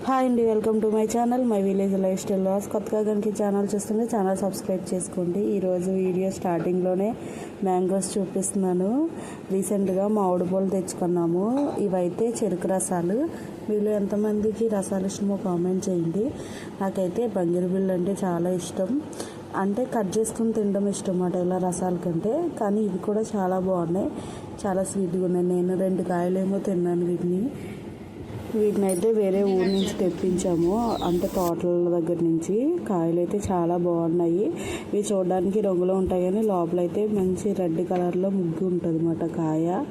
Hi అండి, welcome to my channel my village lifestyle laws. కొత్తగా కనుక channel చూస్తుంటే ఛానల్ సబ్స్క్రైబ్ చేసుకోండి. ఈరోజు వీడియో స్టార్టింగ్లోనే మ్యాంగోస్ చూపిస్తున్నాను. రీసెంట్గా మామిడి పళ్ళు తెచ్చుకున్నాము. ఇవైతే చెరుకు రసాలు. వీళ్ళు ఎంతమందికి రసాలు ఇష్టమో కామెంట్ చేయండి. నాకైతే బంగిరిబిళ్ళు అంటే చాలా ఇష్టం. అంటే కట్ చేసుకుని తినడం ఇష్టం అన్నమాట ఇలా రసాల కంటే. కానీ ఇవి కూడా చాలా బాగున్నాయి, చాలా స్వీట్గా ఉన్నాయి. నేను 2 కాయలేమో తిన్నాను వీటిని అయితే వేరే ఊరి నుంచి తెప్పించాము, అంటే తోటల దగ్గర నుంచి. కాయలు అయితే చాలా బాగున్నాయి. ఇవి చూడడానికి రంగులో ఉంటాయి కానీ లోపల అయితే మంచి రెడ్ కలర్లో ముగ్గు ఉంటుంది అన్నమాట కాయ.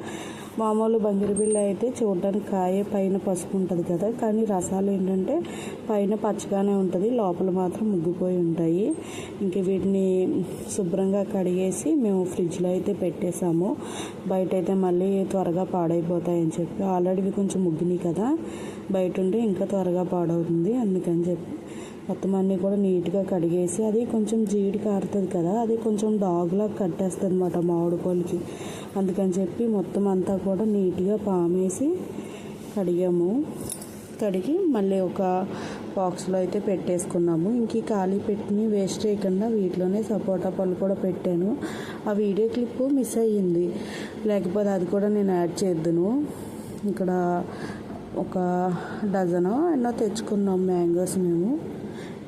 మామూలు బంగిరిబిళ్ళ అయితే చూడడానికి కాయ పైన పసుపు ఉంటుంది కదా, కానీ రసాలు ఏంటంటే పైన పచ్చగానే ఉంటుంది, లోపల మాత్రం ముగ్గిపోయి ఉంటాయి. ఇంక వీటిని శుభ్రంగా కడిగేసి మేము ఫ్రిడ్జ్లో అయితే పెట్టేసాము. బయట అయితే మళ్ళీ త్వరగా పాడైపోతాయని చెప్పి. ఆల్రెడీ ఇవి కొంచెం ముగ్గినాయి కదా, బయట ఉంటే ఇంకా త్వరగా పాడవుతుంది, అందుకని చెప్పి మొత్తం అన్నీ కూడా నీట్గా కడిగేసి, అది కొంచెం జీడి కారుతుంది కదా, అది కొంచెం డాగ్లా కట్టేస్తుంది అన్నమాట మామిడి పళ్ళకి. అందుకని చెప్పి మొత్తం అంతా కూడా నీట్గా పామేసి కడిగి మళ్ళీ ఒక బాక్స్లో అయితే పెట్టేసుకున్నాము. ఇంక ఖాళీ పెట్టిని వేస్ట్ చేయకుండా వీటిలోనే సపోటా పళ్ళు కూడా పెట్టాను. ఆ వీడియో క్లిప్ మిస్ అయ్యింది, లేకపోతే అది కూడా నేను యాడ్ చేద్దును. ఇక్కడ ఒక డజను ఎన్నో తెచ్చుకున్నాం మ్యాంగోస్ మేము.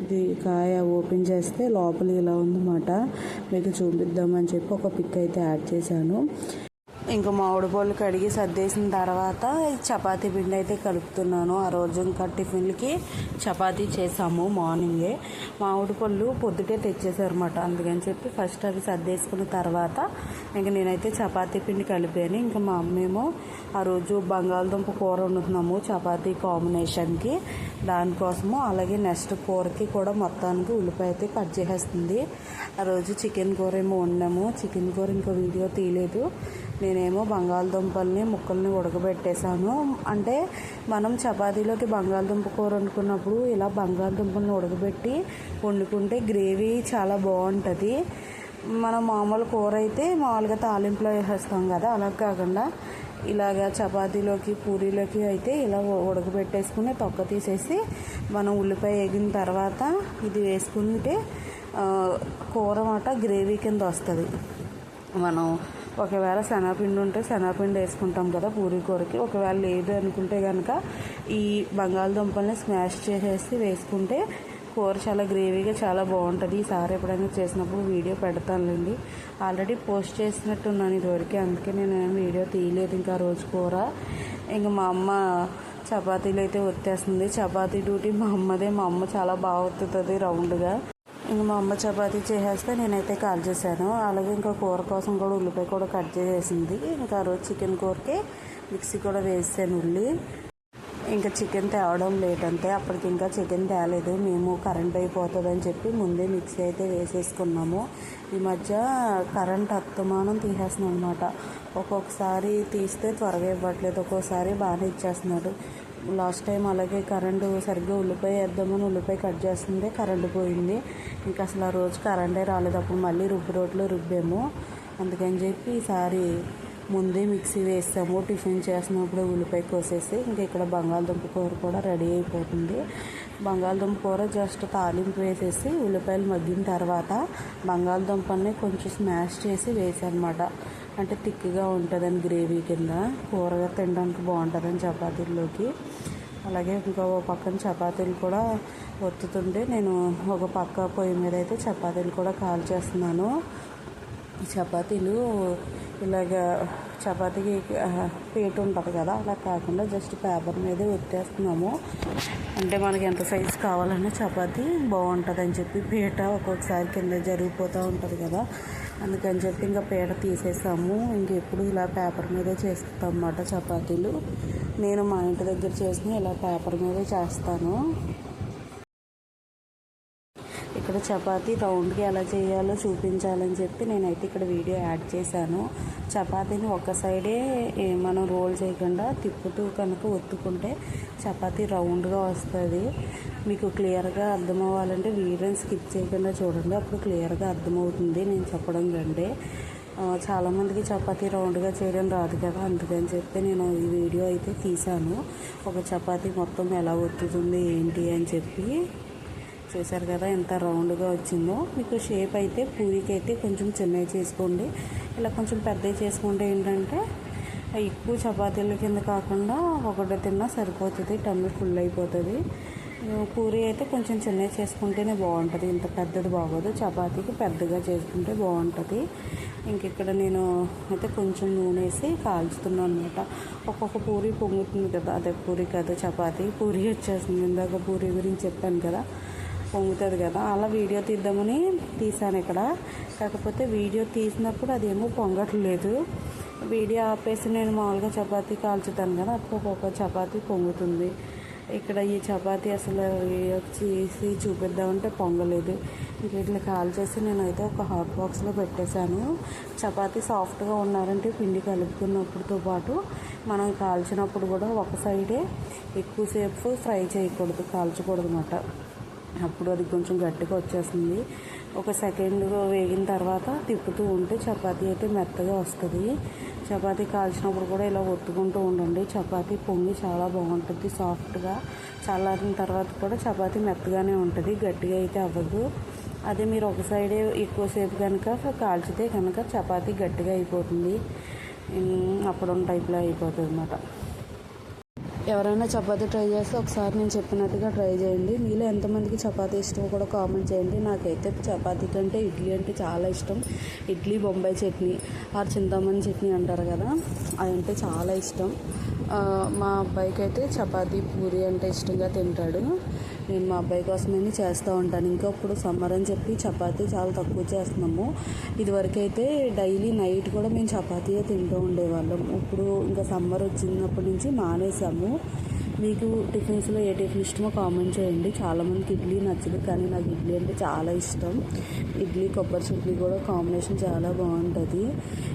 ఇది కాయ ఓపెన్ చేస్తే లోపల ఇలా ఉందన్నమాట, మీకు చూపిద్దామని చెప్పి ఒక పిక్ అయితే యాడ్ చేశాను. ఇంకా మామిడి పళ్ళు కడిగి సర్దేసిన తర్వాత చపాతీ పిండి అయితే కలుపుతున్నాను. ఆ రోజు ఇంకా టిఫిన్లకి చపాతీ చేసాము మార్నింగే. మామిడి పళ్ళు పొద్దుటే తెచ్చేసారన్నమాట, అందుకని చెప్పి ఫస్ట్ అవి సర్దేసుకున్న తర్వాత ఇంకా నేనైతే చపాతీ పిండి కలిపాను. ఇంకా మా అమ్మేమో ఆ రోజు బంగాళదుంప కూర వండుతున్నాము చపాతీ కాంబినేషన్కి, దానికోసము. అలాగే నెక్స్ట్ కూరకి కూడా మొత్తానికి ఉల్లిపాయ అయితే కట్ చేసేస్తుంది. ఆ రోజు చికెన్ కూర ఏమో వండాము. చికెన్ కూర ఇంకా వీడియో తీయలేదు. నేనేమో బంగాళదుంపల్ని ముక్కల్ని ఉడకబెట్టేశాను. అంటే మనం చపాతీలోకి బంగాళదుంప కూర వండుకున్నప్పుడు ఇలా బంగాళదుంపల్ని ఉడకబెట్టి వండుకుంటే గ్రేవీ చాలా బాగుంటుంది. మనం మామూలు కూర అయితే మామూలుగా తాలింపులో వేసేస్తాం కదా, అలా కాకుండా ఇలాగ చపాతీలోకి పూరీలోకి అయితే ఇలా ఉడకబెట్టేసుకుని తొక్క తీసేసి మనం ఉల్లిపాయ వేగిన తర్వాత ఇది వేసుకుంటే కూర మాట గ్రేవీ కింద వస్తుంది. మనం ఒకవేళ శనగపిండి ఉంటే శనగపిండి వేసుకుంటాం కదా పూరీ కూరకి, ఒకవేళ లేదు అనుకుంటే కనుక ఈ బంగాళదుంపల్ని స్మాష్ చేసేసి వేసుకుంటే కూర చాలా గ్రేవీగా చాలా బాగుంటుంది. ఈసారి ఎప్పుడైనా చేసినప్పుడు వీడియో పెడతానులేండి. ఆల్రెడీ పోస్ట్ చేసినట్టున్నాను ఇదివరకు, అందుకే నేను వీడియో తీయలేదు ఇంకా రోజు కూర. ఇంకా మా అమ్మ చపాతీలు అయితే ఒత్తేస్తుంది. చపాతీ డ్యూటీ మా అమ్మదే. మా అమ్మ చాలా బాగా ఒత్తుతుంది రౌండ్గా. ఇంక మా అమ్మ చపాతీ చేసేస్తే నేనైతే కాల్ చేశాను. అలాగే ఇంకా కూర కోసం కూడా ఉల్లిపాయ కూడా కట్ చేసేసింది. ఇంకా ఆ రోజు చికెన్ కూరకి మిక్సీ కూడా వేసాను ఉల్లి. ఇంకా చికెన్ తేవడం లేట్ అంతే, అప్పటికి ఇంకా చికెన్ తేలేదు. మేము కరెంట్ అయిపోతుందని చెప్పి ముందే మిక్సీ అయితే వేసేసుకున్నాము. ఈ మధ్య కరెంట్ అస్తమానం తీసేస్తున్నాం అనమాట. ఒక్కొక్కసారి తీస్తే త్వరగా ఇవ్వట్లేదు, ఒక్కొక్కసారి బాగానే ఇచ్చేస్తున్నాడు. లాస్ట్ టైం అలాగే కరెంటు సరిగ్గా ఉల్లిపాయ వేద్దామని ఉల్లిపాయ కట్ చేస్తుంటే కరెంటు పోయింది. ఇంకా అసలు ఆ రోజు కరెంటే రాలేదు. అప్పుడు మళ్ళీ రోట్లో రుబ్బాము. అందుకని చెప్పి ఈసారి ముందే మిక్సీ వేస్తాము. టిఫిన్ చేసినప్పుడు ఉల్లిపాయ కోసేసి ఇంకా ఇక్కడ బంగాళదుంప కూర కూడా రెడీ అయిపోతుంది. బంగాళదుంప కూర జస్ట్ తాలింపు వేసేసి ఉల్లిపాయలు మగ్గిన తర్వాత బంగాళదుంపల్ని కొంచెం స్మాష్ చేసి వేసానమాట. అంటే థిక్గా ఉంటుందని గ్రేవీ కింద కూరగా తినడానికి బాగుంటుందని చపాతీల్లోకి. అలాగే ఇంకో పక్కన చపాతీలు కూడా ఒత్తుతుంటే నేను ఒక పక్క పొయ్యి మీద అయితే చపాతీలు కూడా కాల్ చేస్తున్నాను. ఈ చపాతీలు ఇలాగ చపాతీకి పీట ఉంటుంది కదా, అలా కాకుండా జస్ట్ పేపర్ మీదే ఒత్తేస్తున్నాము. అంటే మనకి ఎంత సైజు కావాలన్నా చపాతీ బాగుంటుంది అని చెప్పి పీట ఒక్కొక్కసారి కింద జరిగిపోతూ ఉంటుంది కదా, అందుకని చెప్పి ఇంకా పీట తీసేసాము. ఇంకెప్పుడు ఇలా పేపర్ మీదే చేస్తాం అన్నమాట చపాతీలు. నేను మా ఇంటి దగ్గర చేసిన ఇలా పేపర్ మీదే చేస్తాను. ఇక్కడ చపాతీ రౌండ్కి ఎలా చేయాలో చూపించాలని చెప్పి నేనైతే ఇక్కడ వీడియో యాడ్ చేశాను. చపాతీని ఒక సైడే మనం రోల్ చేయకుండా తిప్పుతూ కనుక ఒత్తుకుంటే చపాతీ రౌండ్గా వస్తుంది. మీకు క్లియర్గా అర్థం అవ్వాలంటే వీడియోని స్కిప్ చేయకుండా చూడండి, అప్పుడు క్లియర్గా అర్థమవుతుంది నేను చెప్పడం కంటే. చాలామందికి చపాతీ రౌండ్గా చేయడం రాదు కదా, అందుకని చెప్పి నేను ఈ వీడియో అయితే తీశాను. ఒక చపాతీ మొత్తం ఎలా ఒత్తుతుంది ఏంటి అని చెప్పి. చూసారు కదా ఎంత రౌండ్గా వచ్చిందో. మీకు షేప్ అయితే పూరీకి అయితే కొంచెం చిన్నవి చేసుకోండి, ఇలా కొంచెం పెద్దవి చేసుకుంటే ఏంటంటే ఎక్కువ చపాతీల కింద కాకుండా ఒకటి తిన్నా సరిపోతుంది, టమ్మి ఫుల్ అయిపోతుంది. పూరీ అయితే కొంచెం చిన్నవి చేసుకుంటేనే బాగుంటుంది, ఇంత పెద్దది బాగోదు. చపాతీకి పెద్దగా చేసుకుంటే బాగుంటుంది. ఇంక ఇక్కడ నేను అయితే కొంచెం నూనె వేసి కాల్చుతున్నాను అనమాట. ఒక్కొక్క పూరీ పొంగుతుంది కదా, అదే పూరీ కదా చపాతీ, పూరీ వచ్చేస్తుంది. ఇందాక పూరీ గురించి చెప్పాను కదా, పొంగుతుంది కదా, అలా వీడియో తీద్దామని తీసాను ఇక్కడ. కాకపోతే వీడియో తీసినప్పుడు అదేమో పొంగట్లేదు. వీడియో ఆపేసి నేను మామూలుగా చపాతీ కాల్చుతాను కదా, అప్పుడు ఒక్కొక్క చపాతీ పొంగుతుంది. ఇక్కడ ఈ చపాతీ అసలు చేసి చూపిద్దామంటే పొంగలేదు. ఇంక ఇట్లా కాల్చేసి నేనైతే ఒక హాట్ బాక్స్లో పెట్టేశాను. చపాతీ సాఫ్ట్గా ఉన్నారంటే పిండి కలుపుకున్నప్పుడుతో పాటు మనం కాల్చినప్పుడు కూడా ఒక సైడే ఎక్కువసేపు ఫ్రై చేయకూడదు, కాల్చకూడదు అన్నమాట. అప్పుడు అది కొంచెం గట్టిగా వచ్చేస్తుంది. ఒక సెకండ్ వేగిన తర్వాత తిప్పుతూ ఉంటే చపాతీ అయితే మెత్తగా వస్తుంది. చపాతీ కాల్చినప్పుడు కూడా ఇలా ఒత్తుకుంటూ ఉండండి. చపాతీ పొంగి చాలా బాగుంటుంది సాఫ్ట్గా. చల్లారిన తర్వాత కూడా చపాతీ మెత్తగానే ఉంటుంది, గట్టిగా అయితే అవ్వదు. అదే మీరు ఒక సైడే ఎక్కువసేపు కనుక కాల్చితే కనుక చపాతీ గట్టిగా అయిపోతుంది, అప్పుడు టైప్లో అయిపోతుంది అన్నమాట. ఎవరైనా చపాతీ ట్రై చేస్తే ఒకసారి నేను చెప్పినట్టుగా ట్రై చేయండి. మీలో ఎంతమందికి చపాతీ ఇష్టమో కూడా కామెంట్ చేయండి. నాకైతే చపాతీ కంటే ఇడ్లీ అంటే చాలా ఇష్టం. ఇడ్లీ, బొంబాయి చట్నీ ఆర్ చింతామణి చట్నీ అంటారు కదా, అదంటే చాలా ఇష్టం. మా అబ్బాయికి అయితే చపాతీ, పూరి అంటే ఇష్టంగా తింటాడు. నేను మా అబ్బాయి కోసమని చేస్తూ ఉంటాను. ఇంకా ఇప్పుడు సమ్మర్ అని చెప్పి చపాతీ చాలా తక్కువ చేస్తున్నాము. ఇదివరకైతే డైలీ నైట్ కూడా మేము చపాతీయే తింటూ ఉండేవాళ్ళం. ఇప్పుడు ఇంకా సమ్మర్ వచ్చినప్పటి నుంచి మానేసాము. మీకు టిఫిన్స్లో ఏ టిఫిన్ ఇష్టమో కామెంట్ చేయండి. చాలామందికి ఇడ్లీ నచ్చదు, కానీ నాకు ఇడ్లీ అంటే చాలా ఇష్టం. ఇడ్లీ, కొబ్బరి చట్నీ కూడా కాంబినేషన్ చాలా బాగుంటుంది.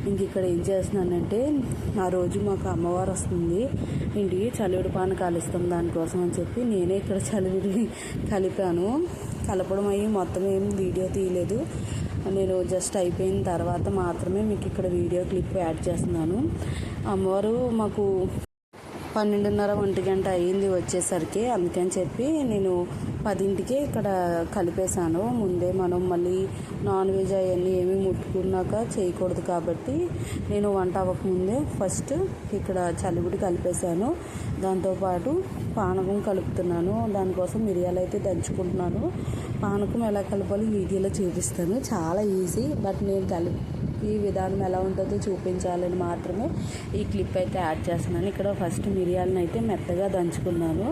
ఇంక ఇక్కడ ఏం చేస్తున్నానంటే, ఆ రోజు మాకు అమ్మవారు వస్తుంది ఇంటికి, చలివిడి పానకాలు ఇస్తాం దానికోసం అని చెప్పి నేనే ఇక్కడ చలివిడి కలిపాను. కలపడం అయ్యి మొత్తం ఏం వీడియో తీయలేదు, నేను జస్ట్ అయిపోయిన తర్వాత మాత్రమే మీకు ఇక్కడ వీడియో క్లిప్ యాడ్ చేస్తున్నాను. అమ్మవారు మాకు 12:30, 1 గంట అయ్యింది వచ్చేసరికి. అందుకని చెప్పి నేను 10ంటికే ఇక్కడ కలిపేశాను. ముందే మనం మళ్ళీ నాన్ వెజ్ అవన్నీ ఏమీ ముట్టుకున్నాక చేయకూడదు కాబట్టి నేను వంట అవ్వకముందే ఫస్ట్ ఇక్కడ చలివిడి కలిపేశాను. దాంతోపాటు పానకం కలుపుతున్నాను. దానికోసం మిరియాలు అయితే దంచుకుంటున్నాను. పానకం ఎలా కలపాలి వీడియోలో చూపిస్తాను, చాలా ఈజీ. బట్ నేను ఈ విధానం ఎలా ఉంటుందో చూపించాలని మాత్రమే ఈ క్లిప్ అయితే యాడ్ చేస్తున్నాను. ఇక్కడ ఫస్ట్ మిరియాలను అయితే మెత్తగా దంచుకున్నాను.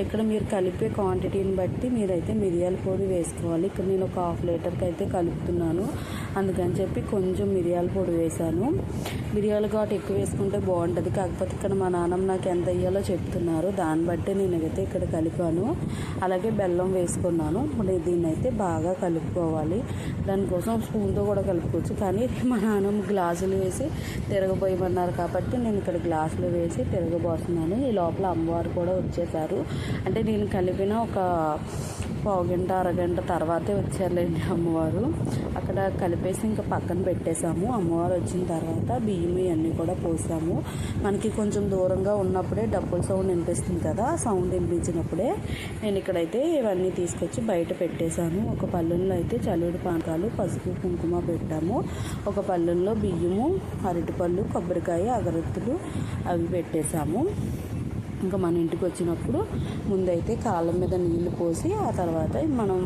ఇక్కడ మీరు కలిపే క్వాంటిటీని బట్టి మీరైతే మిరియాల పొడి వేసుకోవాలి. ఇక్కడ నేను ఒక 1/2 లీటర్కి అయితే కలుపుతున్నాను, అందుకని చెప్పి కొంచెం మిరియాల పొడి వేశాను. మిరియాల ఘాటు ఎక్కువ వేసుకుంటే బాగుంటుంది, కాకపోతే ఇక్కడ మా నాన్నమ్మ నాకు ఎంత వేయాలో చెప్తున్నారు, దాన్ని బట్టి నేనైతే ఇక్కడ కలిపాను. అలాగే బెల్లం వేసుకున్నాను. దీన్ని అయితే బాగా కలుపుకోవాలి. దానికోసం స్పూన్తో కూడా కలుపుకోవచ్చు, కానీ మా నాన్నమ్మ గ్లాసులు వేసి తిరగబోయమన్నారు కాబట్టి నేను ఇక్కడ గ్లాసులు వేసి తిరగబోతున్నాను. ఈ లోపల అమ్మవారు కూడా వచ్చేసారు. అంటే నేను కలిపిన ఒక 1/2 గంట, అరగంట తర్వాతే వచ్చారులేండి అమ్మవారు. అక్కడ కలిపేసి ఇంకా పక్కన పెట్టేశాము. అమ్మవారు వచ్చిన తర్వాత బియ్యం ఇవన్నీ కూడా పోసాము. మనకి కొంచెం దూరంగా ఉన్నప్పుడే డబ్బుల సౌండ్ వినిపిస్తుంది కదా, సౌండ్ వినిపించినప్పుడే నేను ఇక్కడైతే ఇవన్నీ తీసుకొచ్చి బయట పెట్టేశాను. ఒక పళ్ళెంలో అయితే చలివిడి పానకాలు, పసుపు, కుంకుమ పెట్టాము. ఒక పళ్ళెంలో బియ్యము, అరటిపళ్ళు, కొబ్బరికాయ, అగరత్తులు అవి పెట్టేశాము. ఇంకా మన ఇంటికి వచ్చినప్పుడు ముందైతే కాళ్ళ మీద నీళ్లు పోసి ఆ తర్వాత మనం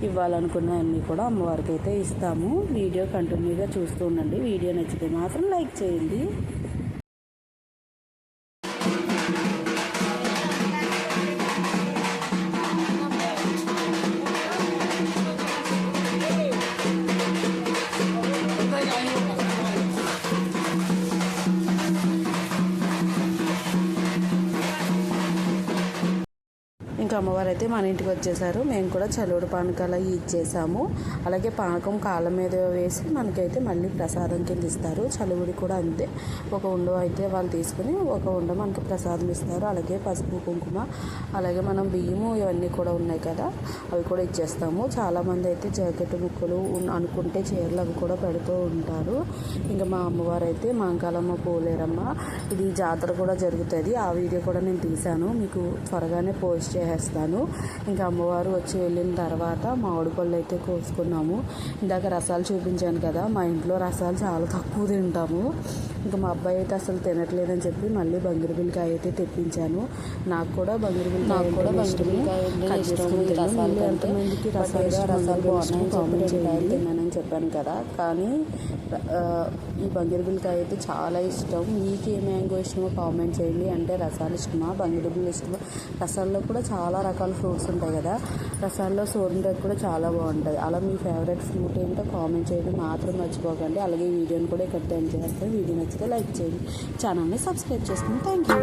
ఇవ్వాలనుకున్న అన్నీ కూడా అమ్మవారికి అయితే ఇస్తాము. వీడియో కంటిన్యూగా చూస్తూ ఉండండి. వీడియో నచ్చితే మాత్రం లైక్ చేయండి. ఇంకా అమ్మవారు అయితే మన ఇంటికి వచ్చేసారు. మేము కూడా చలువుడు పానకాలు ఇచ్చేసాము. అలాగే పానకం కాళ్ళ మీద వేసి మనకైతే మళ్ళీ ప్రసాదం కింద ఇస్తారు. చలువుడి కూడా అంతే, ఒక ఉండ అయితే వాళ్ళు తీసుకుని ఒక ఉండ మనకి ప్రసాదం ఇస్తారు. అలాగే పసుపు కుంకుమ, అలాగే మనం బియ్యము ఇవన్నీ కూడా ఉన్నాయి కదా, అవి కూడా ఇచ్చేస్తాము. చాలామంది అయితే జాకెట్ ముక్కలు అనుకుంటే చీరలు అవి కూడా పెడుతూ ఉంటారు. ఇంకా మా అమ్మవారు అయితే మాంకాలమ్మ పోలేరమ్మ, ఇది జాతర కూడా జరుగుతుంది. ఆ వీడియో కూడా నేను తీశాను, మీకు త్వరగానే పోస్ట్ చేసేస్తాను. ఇంకా అమ్మవారు వచ్చి వెళ్ళిన తర్వాత మామిడి పళ్ళు అయితే కోసుకున్నాము. ఇందాక రసాలు చూపించాను కదా, మా ఇంట్లో రసాలు చాలా తక్కువ తింటాము. ఇంకా మా అబ్బాయి అయితే అసలు తినట్లేదని చెప్పి మళ్ళీ బంగిరిబిల్లికాయ అయితే తెప్పించాను. నాకు కూడా బంగిరిబిల్లికాయ ఎంతమందికి రసాలు బాగున్నాయని కామెంట్ చేయాలి తిన్నానని చెప్పాను కదా. కానీ ఈ బంగిరిబిల్లికాయ అయితే చాలా ఇష్టం. మీకు ఏ మ్యాంగో ఇష్టమో కామెంట్ చేయండి. అంటే రసాలు ఇష్టమా, బంగిరిబిల్లి ఇష్టమా? రసాల్లో కూడా చాలా రకాల ఫ్రూట్స్ ఉంటాయి కదా, రసాల్లో సోరకాయ కూడా చాలా బాగుంటుంది. అలా మీ ఫేవరెట్ ఫ్రూట్ ఏంటో కామెంట్ చేయడం మాత్రం మర్చిపోకండి. అలాగే ఈ వీడియోని కూడా ఇక్కడ ఎండ్ చేస్తాను. వీడియో నచ్చితే లైక్ చేయండి, ఛానల్ని సబ్స్క్రైబ్ చేసుకోండి. Thank you.